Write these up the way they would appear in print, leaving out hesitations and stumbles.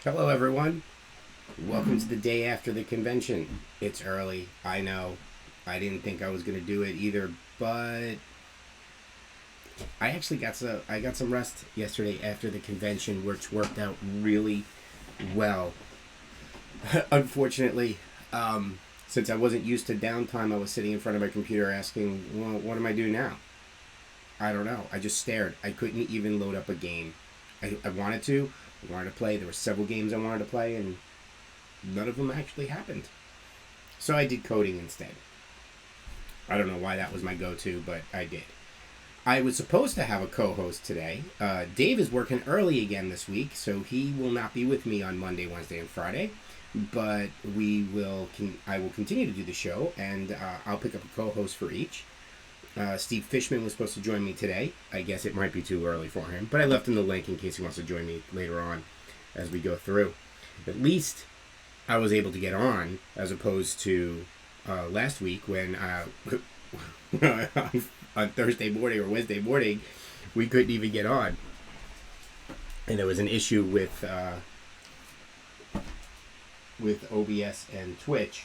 Hello, everyone. Welcome to the day after the convention. It's early, I know. I didn't think I was going to do it either, but I got some rest yesterday after the convention, which worked out really well. Unfortunately, since I wasn't used to downtime, I was sitting in front of my computer asking, "Well, what am I doing now?" I don't know. I just stared. I couldn't even load up a game. I wanted to. I wanted to play. There were several games I wanted to play, and none of them actually happened. So I did coding instead. I don't know why that was my go-to, but I did. I was supposed to have a co-host today. Dave is working early again this week, so he will not be with me on Monday, Wednesday, and Friday. But I will continue to do the show, and I'll pick up a co-host for each. Steve Fishman was supposed to join me today. I guess it might be too early for him, but I left him the link in case he wants to join me later on as we go through. At least I was able to get on, as opposed to last week when on Thursday morning or Wednesday morning we couldn't even get on, and there was an issue with OBS and Twitch.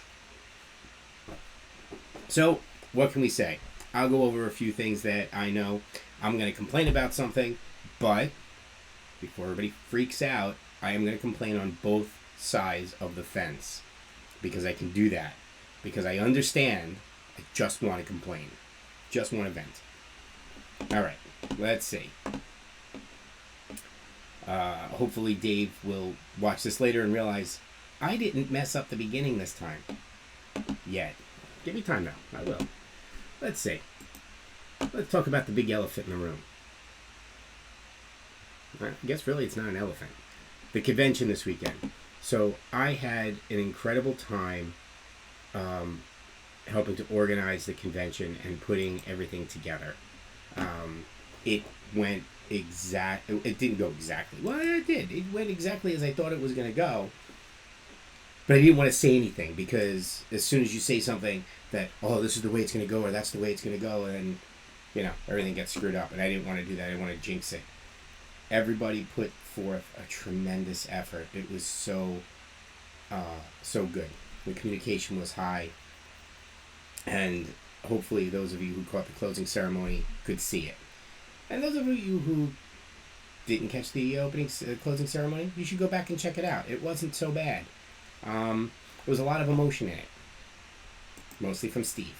So what can we say? I'll go over a few things that I know. I'm going to complain about something, but before everybody freaks out, I am going to complain on both sides of the fence, because I can do that, because I understand. I just want to complain, just want to vent. All right, let's see. Hopefully Dave will watch this later and realize I didn't mess up the beginning this time yet. Give me time now. I will. Let's see. Let's talk about the big elephant in the room. I guess really it's not an elephant. The convention this weekend. So I had an incredible time helping to organize the convention and putting everything together. It went It didn't go exactly. Well, it did. It went exactly as I thought it was going to go. But I didn't want to say anything, because as soon as you say something that, oh, this is the way it's going to go, or that's the way it's going to go, and everything gets screwed up. And I didn't want to do that. I didn't want to jinx it. Everybody put forth a tremendous effort. It was so good. The communication was high, and hopefully those of you who caught the closing ceremony could see it. And those of you who didn't catch the closing ceremony, you should go back and check it out. It wasn't so bad. There was a lot of emotion in it, mostly from Steve.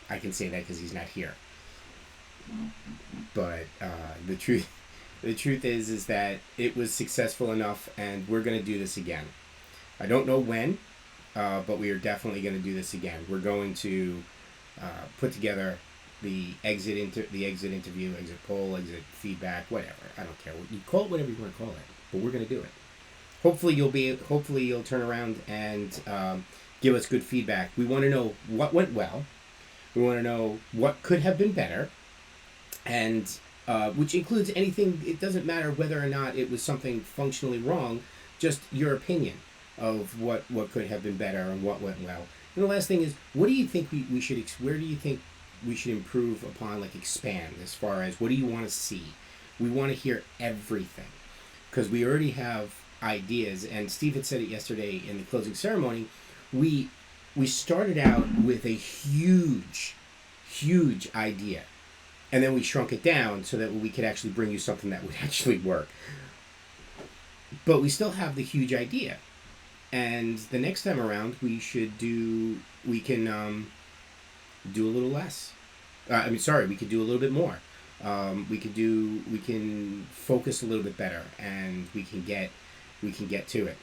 I can say that because he's not here. But the truth is that it was successful enough, and we're going to do this again. I don't know when, but we are definitely going to do this again. We're going to put together the exit interview, exit poll, exit feedback, whatever. I don't care. You call it whatever you want to call it, but we're going to do it. Hopefully you'll turn around and give us good feedback. We want to know what went well. We want to know what could have been better, and which includes anything. It doesn't matter whether or not it was something functionally wrong, just your opinion of what could have been better and what went well. And the last thing is, what do you think we should? Where do you think we should improve upon, like expand, as far as what do you want to see? We want to hear everything, because we already have ideas. And Steve had said it yesterday in the closing ceremony. We started out with a huge idea, and then we shrunk it down so that we could actually bring you something that would actually work. But we still have the huge idea, and the next time around we can do a little less. We could do a little bit more. We can focus a little bit better, and we can get to it.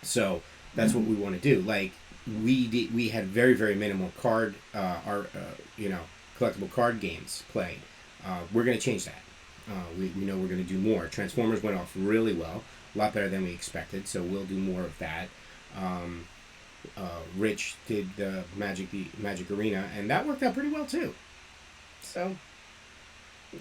So that's what we want to do. Like we had very, very minimal collectible card games played. We're going to change that. We know we're going to do more. Transformers went off really well, a lot better than we expected. So we'll do more of that. Rich did the Magic Arena, and that worked out pretty well too. So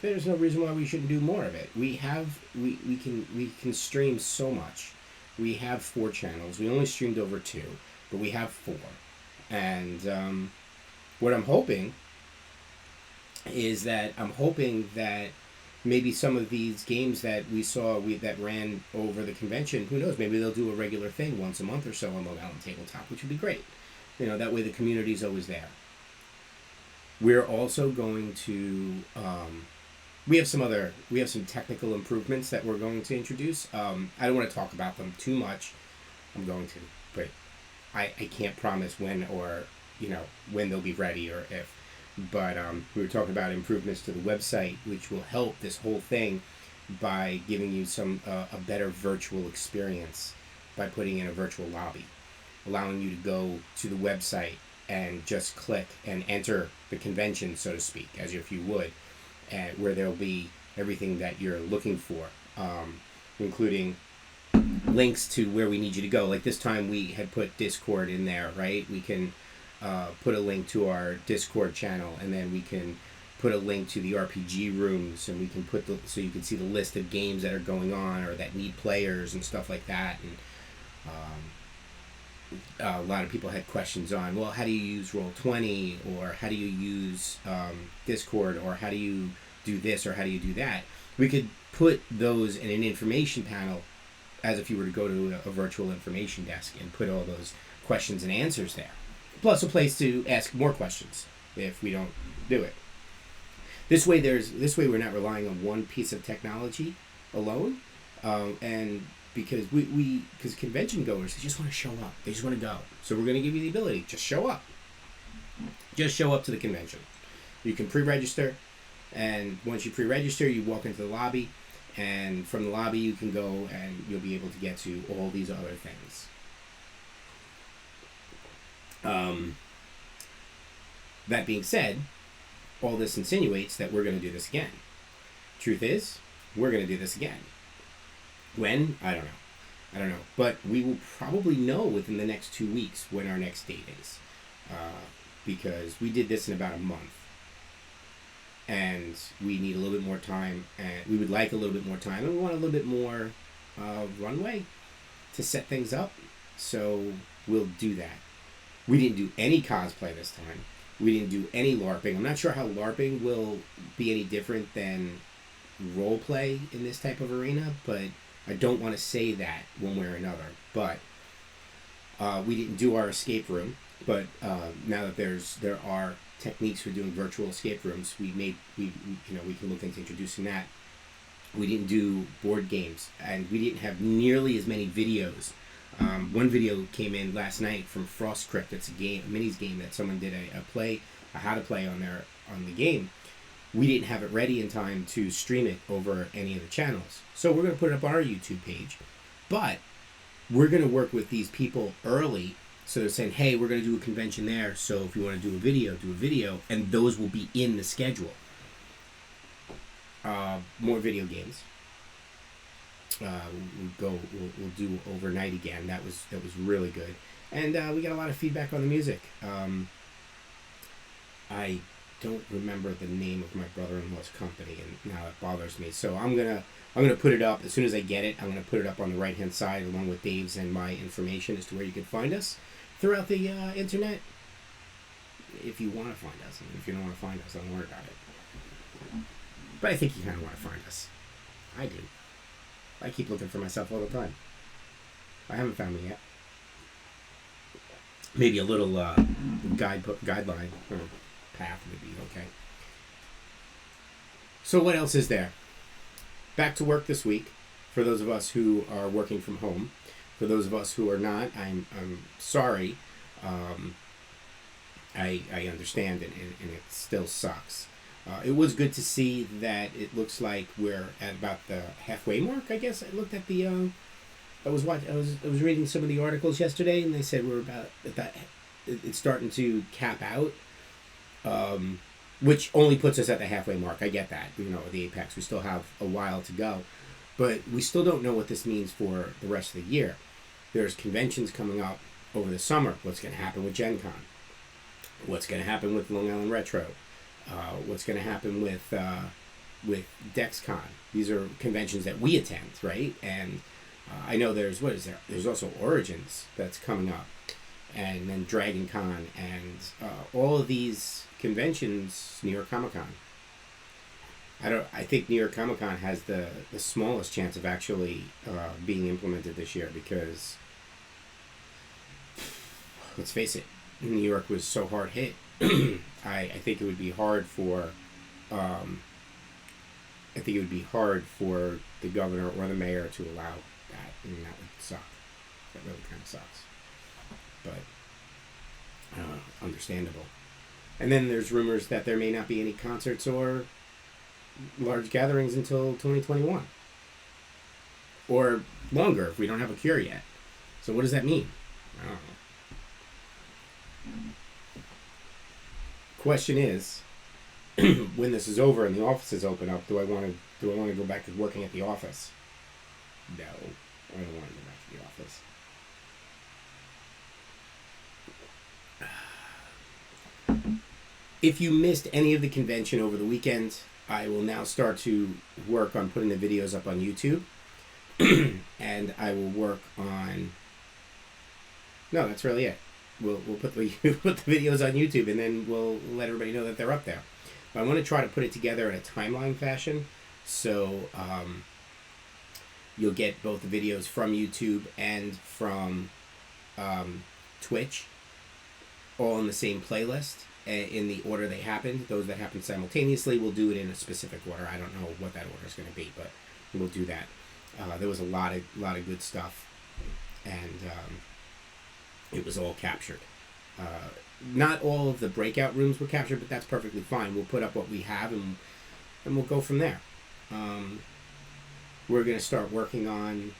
there's no reason why we shouldn't do more of it. We can stream so much. We have 4 channels. We only streamed over 2, but we have 4. And what I'm hoping is that maybe some of these games that we saw that ran over the convention, who knows, maybe they'll do a regular thing once a month or so on Long Island Tabletop, which would be great. That way the community's always there. We're also going to we have some technical improvements that we're going to introduce. I don't want to talk about them too much. I'm going to, but I can't promise when or when they'll be ready or if. But we were talking about improvements to the website, which will help this whole thing by giving you a better virtual experience by putting in a virtual lobby, allowing you to go to the website and just click and enter the convention, so to speak, as if you would, where there'll be everything that you're looking for, including links to where we need you to go. Like this time we had put Discord in there, right? We can put a link to our Discord channel, and then we can put a link to the RPG rooms, and we can put so you can see the list of games that are going on or that need players and stuff like that. And a lot of people had questions on, well, how do you use Roll20, or how do you use Discord, or how do you do this, or how do you do that? We could put those in an information panel as if you were to go to a virtual information desk and put all those questions and answers there. Plus a place to ask more questions if we don't do it. This way we're not relying on one piece of technology alone, and because because convention goers, they just want to show up. They just want to go. So we're going to give you the ability, just show up. Just show up to the convention. You can pre-register, and once you pre-register, you walk into the lobby, and from the lobby you can go and you'll be able to get to all these other things. That being said, all this insinuates that we're going to do this again. Truth is, we're going to do this again. When? I don't know. But we will probably know within the next 2 weeks when our next date is. Because we did this in about a month. And we need a little bit more time. And we would like a little bit more time. And we want a little bit more runway to set things up. So we'll do that. We didn't do any cosplay this time. We didn't do any LARPing. I'm not sure how LARPing will be any different than role play in this type of arena, but I don't want to say that one way or another. But we didn't do our escape room, but now that there are techniques for doing virtual escape rooms, we can look into introducing that. We didn't do board games, and we didn't have nearly as many videos. One video came in last night from Frost Crypt. It's a minis game that someone did a how to play on the game. We didn't have it ready in time to stream it over any of the channels. So we're going to put it up on our YouTube page. But we're going to work with these people early. So they're saying, hey, we're going to do a convention there. So if you want to do a video. And those will be in the schedule. More video games. We'll do overnight again. That was really good. And we got a lot of feedback on the music. I don't remember the name of my brother-in-law's company, and now it bothers me. So I'm gonna put it up as soon as I get it. I'm gonna put it up on the right-hand side along with Dave's and my information as to where you can find us throughout the internet. If you want to find us, and if you don't want to find us, don't worry about it. But I think you kind of want to find us. I do. I keep looking for myself all the time. I haven't found me yet. Maybe a little guideline or path would be okay. So what else is there? Back to work this week. For those of us who are working from home, for those of us who are not, I'm sorry. I understand it, and it still sucks. It was good to see that it looks like we're at about the halfway mark. I guess I looked at the. I was reading some of the articles yesterday, and they said we're about that. It's starting to cap out, which only puts us at the halfway mark. I get that. The apex. We still have a while to go, but we still don't know what this means for the rest of the year. There's conventions coming up over the summer. What's going to happen with Gen Con? What's going to happen with Long Island Retro? What's going to happen with DexCon? These are conventions that we attend, right? And I know there's also Origins that's coming up, and then Dragon Con, and all of these conventions, New York Comic Con. I think New York Comic Con has the smallest chance of actually being implemented this year because, let's face it, New York was so hard hit. I think it would be hard for, I think it would be hard for the governor or the mayor to allow that, and that would suck. That really kind of sucks. But understandable. And then there's rumors that there may not be any concerts or large gatherings until 2021. Or longer if we don't have a cure yet. So what does that mean? I don't know. Question is, when this is over and the offices open up, do I want to go back to working at the office? No, I don't want to go back to the office. If you missed any of the convention over the weekend, I will now start to work on putting the videos up on YouTube. And I will work on... No, that's really it. We'll put the videos on YouTube, and then we'll let everybody know that they're up there. But I want to try to put it together in a timeline fashion, so you'll get both the videos from YouTube and from Twitch, all in the same playlist, in the order they happened. Those that happened simultaneously, we'll do it in a specific order. I don't know what that order is going to be, but we'll do that. There was a lot of good stuff, and it was all captured. Not all of the breakout rooms were captured, but that's perfectly fine. We'll put up what we have, and we'll go from there. We're going to start working on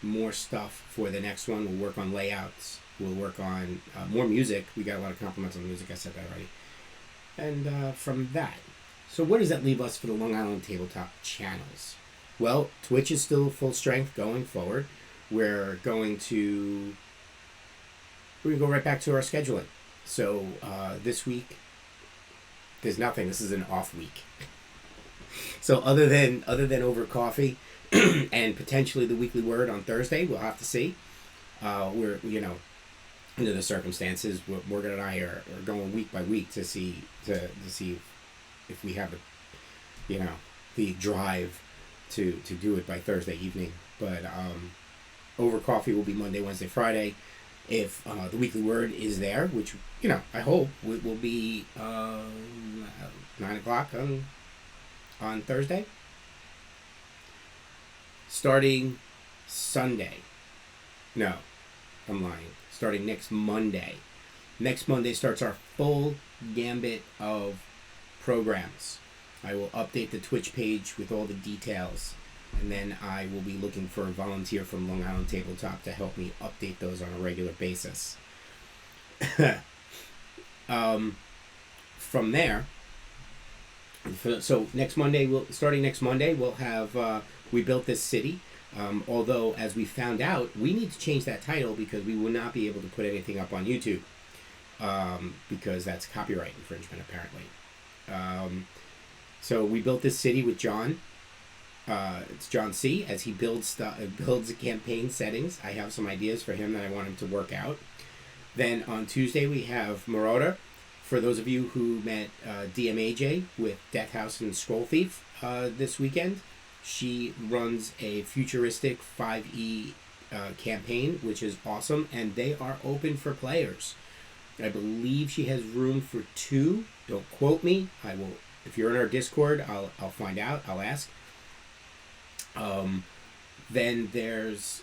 more stuff for the next one. We'll work on layouts. We'll work on more music. We got a lot of compliments on the music. I said that already. And from that. So what does that leave us for the Long Island Tabletop channels? Well, Twitch is still full strength going forward. We're going to go right back to our scheduling. So this week, there's nothing. This is an off week. So other than over coffee and potentially the weekly word on Thursday, we'll have to see. We're under the circumstances, Morgan and I are going week by week to see if we have the drive to do it by Thursday evening. But over coffee will be Monday, Wednesday, Friday. If the weekly word is there, which I hope will be 9:00 on Thursday, starting Sunday. No, I'm lying. Starting next Monday. Next Monday starts our full gambit of programs. I will update the Twitch page with all the details, and then I will be looking for a volunteer from Long Island Tabletop to help me update those on a regular basis. From there, so starting next Monday, we'll have We Built This City. Although, as we found out, we need to change that title because we will not be able to put anything up on YouTube because that's copyright infringement, apparently. So We Built This City with John. It's John C. As he builds the campaign settings. I have some ideas for him that I want him to work out. Then on Tuesday, we have Marauder. For those of you who met DMAJ with Death House and Scroll Thief this weekend, she runs a futuristic 5e campaign, which is awesome, and they are open for players. I believe she has room for 2. Don't quote me. I will. If you're in our Discord, I'll find out. I'll ask. Then there's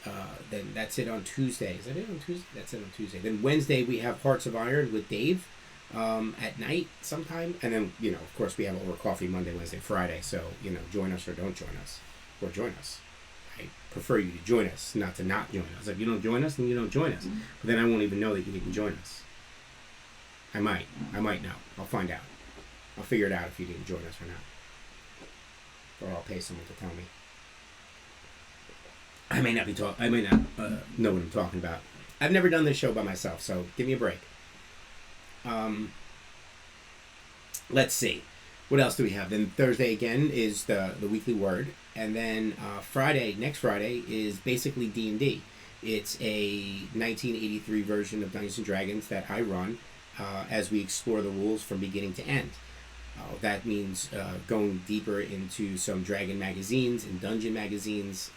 then that's it on Tuesday. Is that it on Tuesday? That's it on Tuesday. Then Wednesday we have Hearts of Iron with Dave at night sometime, and then of course we have Over Coffee Monday, Wednesday, Friday. So join us or don't join us, or join us. I prefer you to join us, not to not join us. If you don't join us, then you don't join us. But then I won't even know that you didn't join us. I might know. I'll find out. I'll figure it out if you didn't join us or not, or I'll pay someone to tell me. I may not know what I'm talking about. I've never done this show by myself, so give me a break. Let's see. What else do we have? Then Thursday again is the weekly word. And then next Friday, is basically D&D. It's a 1983 version of Dungeons & Dragons that I run as we explore the rules from beginning to end. That means going deeper into some Dragon magazines and Dungeon magazines,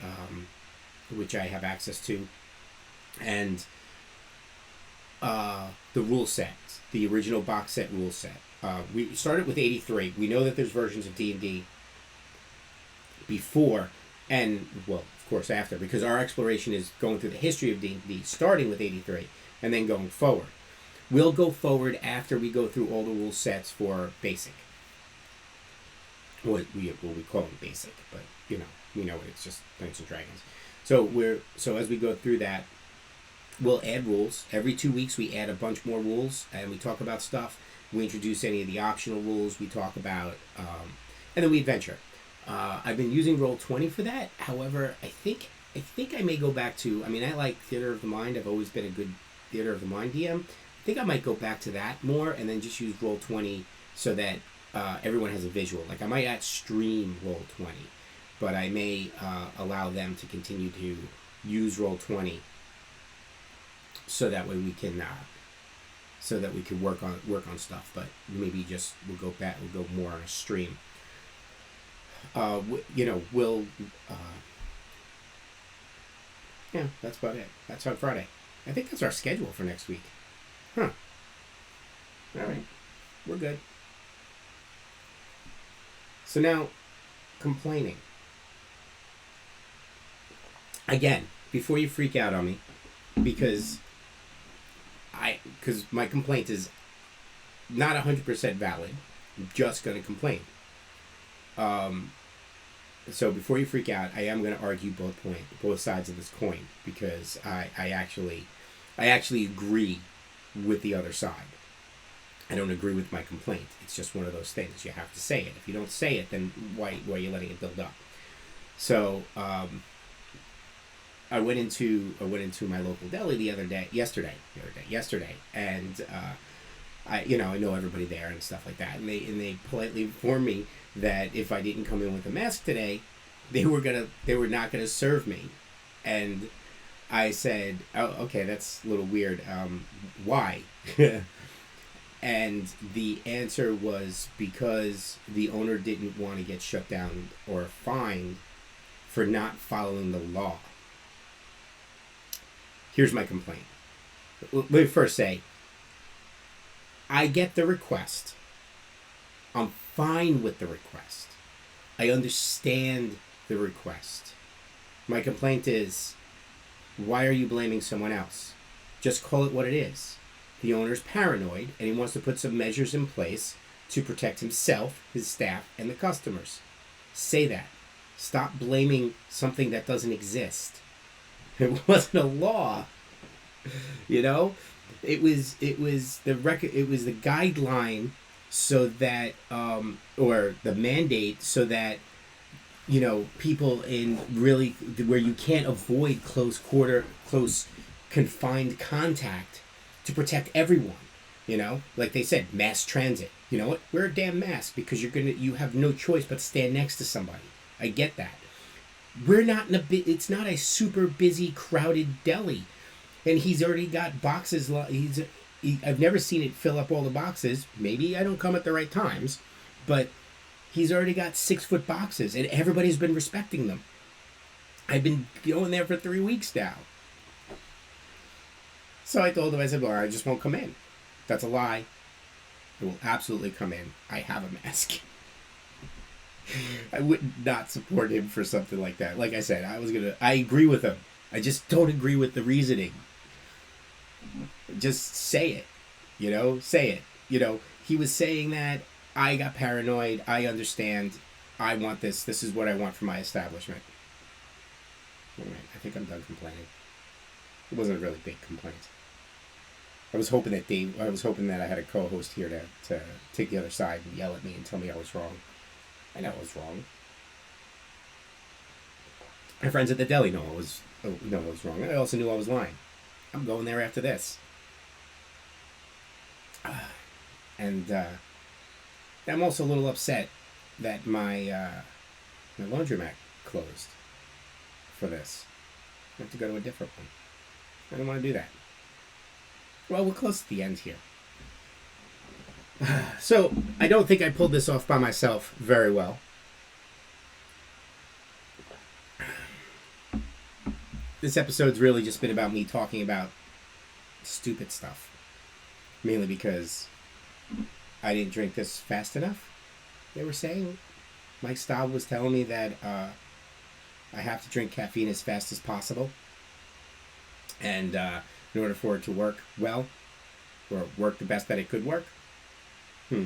which I have access to, and the rule set, the original box set rule set. We started with 83. We know that there's versions of D&D before and, well, of course, after, because our exploration is going through the history of D&D, starting with 83 and then going forward. We'll go forward after we go through all the rule sets for basic. What we call them basic, but we know it's just Dungeons and Dragons. So as we go through that, we'll add rules. Every 2 weeks we add a bunch more rules, and we talk about stuff. We introduce any of the optional rules. We talk about, and then we adventure. I've been using Roll20 for that. However, I think I may go back to. I mean, I like Theater of the Mind. I've always been a good Theater of the Mind DM. I think I might go back to that more, and then just use Roll20 so that everyone has a visual. Like I might not stream Roll20, but I may allow them to continue to use Roll20 so that way we can work on stuff. But maybe just we'll go more on a stream. Yeah, that's about it. That's on Friday. I think that's our schedule for next week. Huh. All right. We're good. So now, complaining. Again, before you freak out on me, because my complaint is not 100% valid. I'm just going to complain. So before you freak out, I am going to argue both sides of this coin, because I actually agree with the other side. I don't agree with my complaint. It's just one of those things. You have to say it. If you don't say it, then why are you letting it build up? So I went into my local deli yesterday, and I know everybody there and stuff like that, and they politely informed me that if I didn't come in with a mask today, they were not gonna serve me, and I said, oh, okay, that's a little weird. Why? And the answer was because the owner didn't want to get shut down or fined for not following the law. Here's my complaint. Let me first say, I get the request. I'm fine with the request. I understand the request. My complaint is, why are you blaming someone else? Just call it what it is. The owner's paranoid, and he wants to put some measures in place to protect himself, his staff, and the customers. Say that. Stop blaming something that doesn't exist. It wasn't a law. It was the guideline, so that or the mandate, so that people in really where you can't avoid close confined contact, to protect everyone. Like they said, mass transit. You know what? Wear a damn mask, because you have no choice but to stand next to somebody. I get that. We're not it's not a super busy, crowded deli, and he's already got boxes. I've never seen it fill up all the boxes. Maybe I don't come at the right times, but he's already got 6-foot boxes, and everybody's been respecting them. I've been going there for 3 weeks now. So I told him, I said, well, I just won't come in. That's a lie. I will absolutely come in. I have a mask. I would not support him for something like that. Like I said, I agree with him. I just don't agree with the reasoning. Just say it. Say it. He was saying that I got paranoid. I understand. I want this. This is what I want for my establishment. All right, I think I'm done complaining. It wasn't a really big complaint. I was hoping that I had a co-host here to take the other side and yell at me and tell me I was wrong. I know I was wrong. My friends at the deli know I was wrong. I also knew I was lying. I'm going there after this. And I'm also a little upset that my laundromat closed for this. I have to go to a different one. I don't want to do that. Well, we're close to the end here. So, I don't think I pulled this off by myself very well. This episode's really just been about me talking about stupid stuff. Mainly because I didn't drink this fast enough. They were saying, Mike Staub was telling me that I have to drink caffeine as fast as possible. And in order for it to work well, or work the best that it could work. All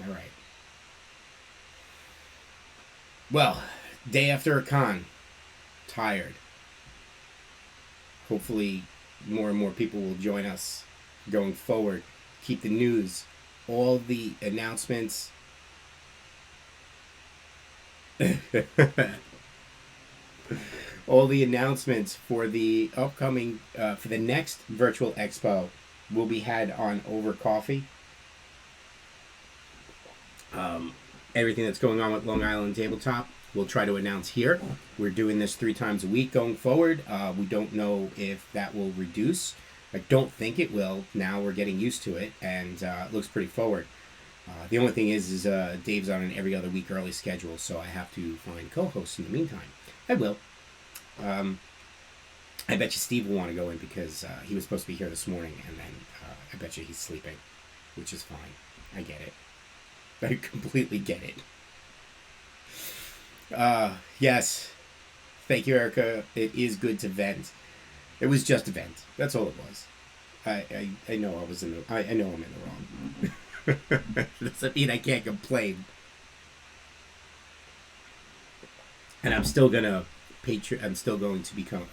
right. Well, day after a con. Tired. Hopefully more and more people will join us going forward. Keep the news, all the announcements. All the announcements for the upcoming, for the next virtual expo will be had on Over Coffee. Everything that's going on with Long Island Tabletop, we'll try to announce here. We're doing this 3 times a week going forward. We don't know if that will reduce. I don't think it will. Now we're getting used to it, and it looks pretty forward. The only thing is Dave's on an every other week early schedule, so I have to find co-hosts in the meantime. I will. I bet you Steve will want to go in because he was supposed to be here this morning, and then I bet you he's sleeping, which is fine. I get it. I completely get it. Yes. Thank you, Erica. It is good to vent. It was just a vent. That's all it was. I know I was in the... I know I'm in the wrong. Doesn't mean I can't complain. And I'm still going to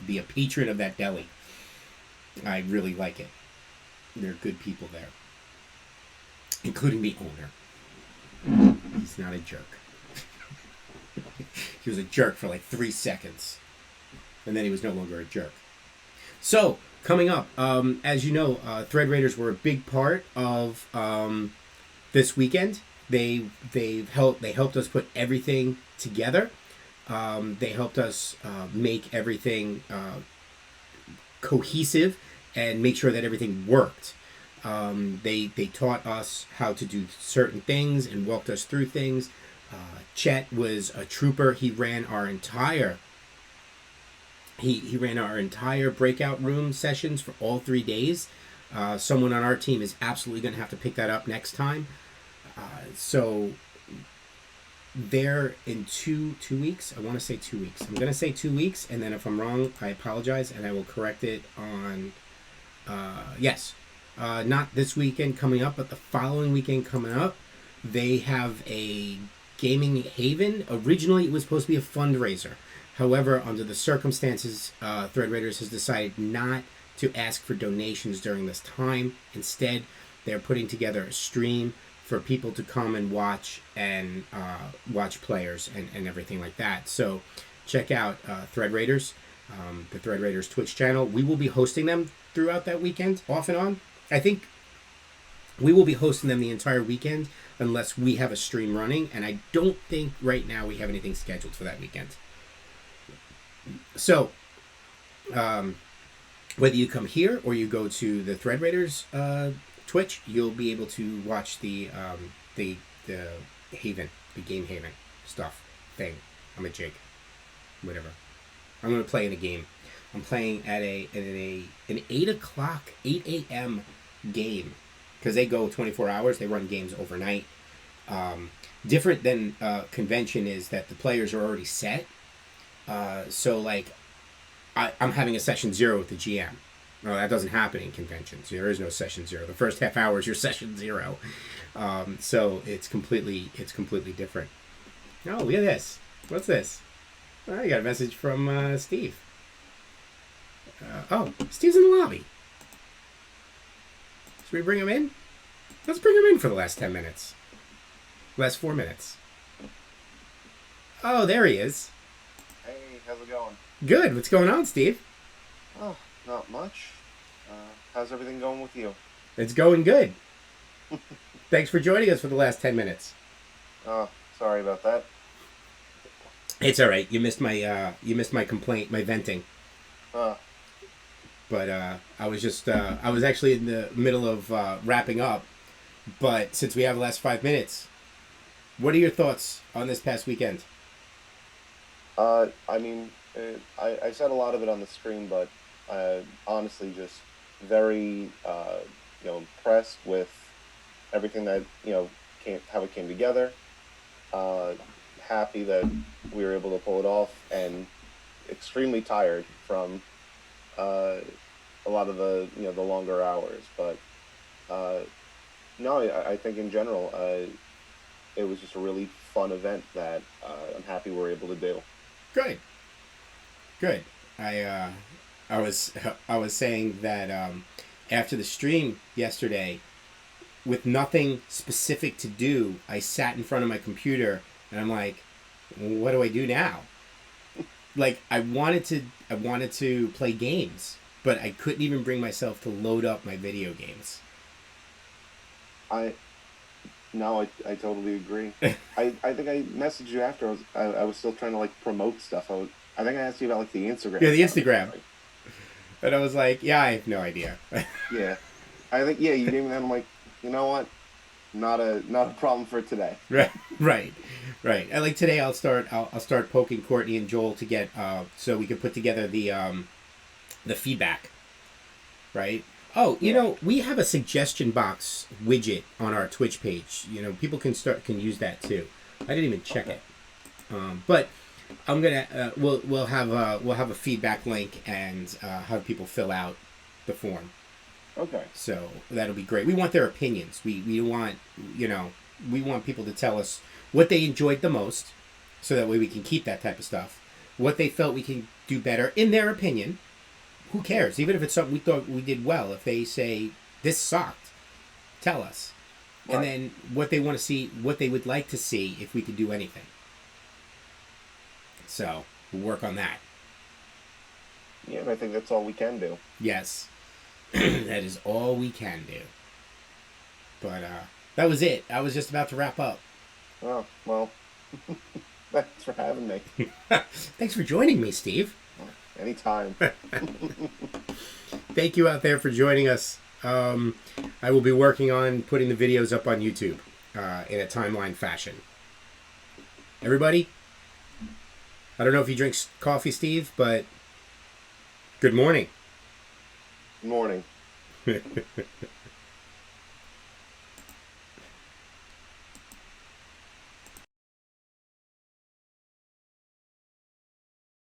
be a patron of that deli. I really like it. There are good people there. Including the owner. He's not a jerk. He was a jerk for like 3 seconds. And then he was no longer a jerk. So, coming up, as you know, Thread Raiders were a big part of this weekend. They helped us put everything together. They helped us make everything cohesive and make sure that everything worked. They taught us how to do certain things and walked us through things. Chet was a trooper. He ran our entire breakout room sessions for all 3 days. Someone on our team is absolutely going to have to pick that up next time. So they're in two weeks. I want to say 2 weeks. I'm going to say 2 weeks, and then if I'm wrong, I apologize, and I will correct it on... yes. Not this weekend coming up, but the following weekend coming up. They have a gaming haven. Originally, it was supposed to be a fundraiser. However, under the circumstances, Thread Raiders has decided not to ask for donations during this time. Instead, they're putting together a stream for people to come and watch and watch players and everything like that. So check out Thread Raiders, the Thread Raiders Twitch channel. We will be hosting them throughout that weekend, off and on. I think we will be hosting them the entire weekend unless we have a stream running, and I don't think right now we have anything scheduled for that weekend. So, whether you come here or you go to the Thread Raiders Twitch, you'll be able to watch the Haven, the game Haven stuff thing. I'm a Jake, whatever. I'm gonna play in a game. I'm playing at an 8 a.m. game because they go 24 hours. They run games overnight. Different than convention is that the players are already set. So like, I'm having a session 0 with the GM. No, that doesn't happen in conventions. There is no session 0. The first half hour is your session 0. So it's completely different. Oh, look at this. What's this? Oh, I got a message from Steve. Steve's in the lobby. Should we bring him in? Let's bring him in for the last 10 minutes. Last 4 minutes. Oh, there he is. Hey, how's it going? Good. What's going on, Steve? Oh, not much. How's everything going with you? It's going good. Thanks for joining us for the last 10 minutes. Oh, sorry about that. It's all right. You missed my complaint, my venting. But I was just I was actually in the middle of wrapping up. But since we have the last 5 minutes, what are your thoughts on this past weekend? I mean, I said a lot of it on the stream, but honestly, just very, impressed with everything that, came, how it came together. Uh, Happy that we were able to pull it off, and extremely tired from uh, a lot of the longer hours. But uh, no, I think in general, it was just a really fun event that I'm happy we're able to do. Good, good. I I was I was saying that after the stream yesterday, with nothing specific to do, I sat in front of my computer and I'm like, what do I do now? Like I wanted to play games, but I couldn't even bring myself to load up my video games. I No, I totally agree. I think I messaged you after. I was still trying to like promote stuff. I think I asked you about like the Instagram Yeah, the account or Instagram. something. And I was like, yeah, I have no idea. Yeah, I think yeah, you gave me that. I'm like, you know what? Not a problem for today. Right, right, right. And like today, I'll start poking Courtney and Joel to get so we can put together the feedback, right? Oh, Yeah. we have a suggestion box widget on our Twitch page. People can use that too. I didn't even check Okay. it, but I'm gonna we'll have a feedback link and have people fill out the form. Okay. So that'll be great. We want their opinions. We want we want people to tell us what they enjoyed the most, so that way we can keep that type of stuff. What they felt we can do better in their opinion. Who cares? Even if it's something we thought we did well, if they say this sucked, tell us. And Right. then what they want to see, what they would like to see, if we could do anything. So we'll work on that. Yeah, and I think that's all we can do. Yes, that is all we can do. But that was it. I was just about to wrap up. Oh well, thanks for having me. Thanks for joining me, Steve. Anytime. Thank you out there for joining us. I will be working on putting the videos up on YouTube in a timeline fashion. Everybody, I don't know if you drink coffee, Steve, but good morning. Good morning.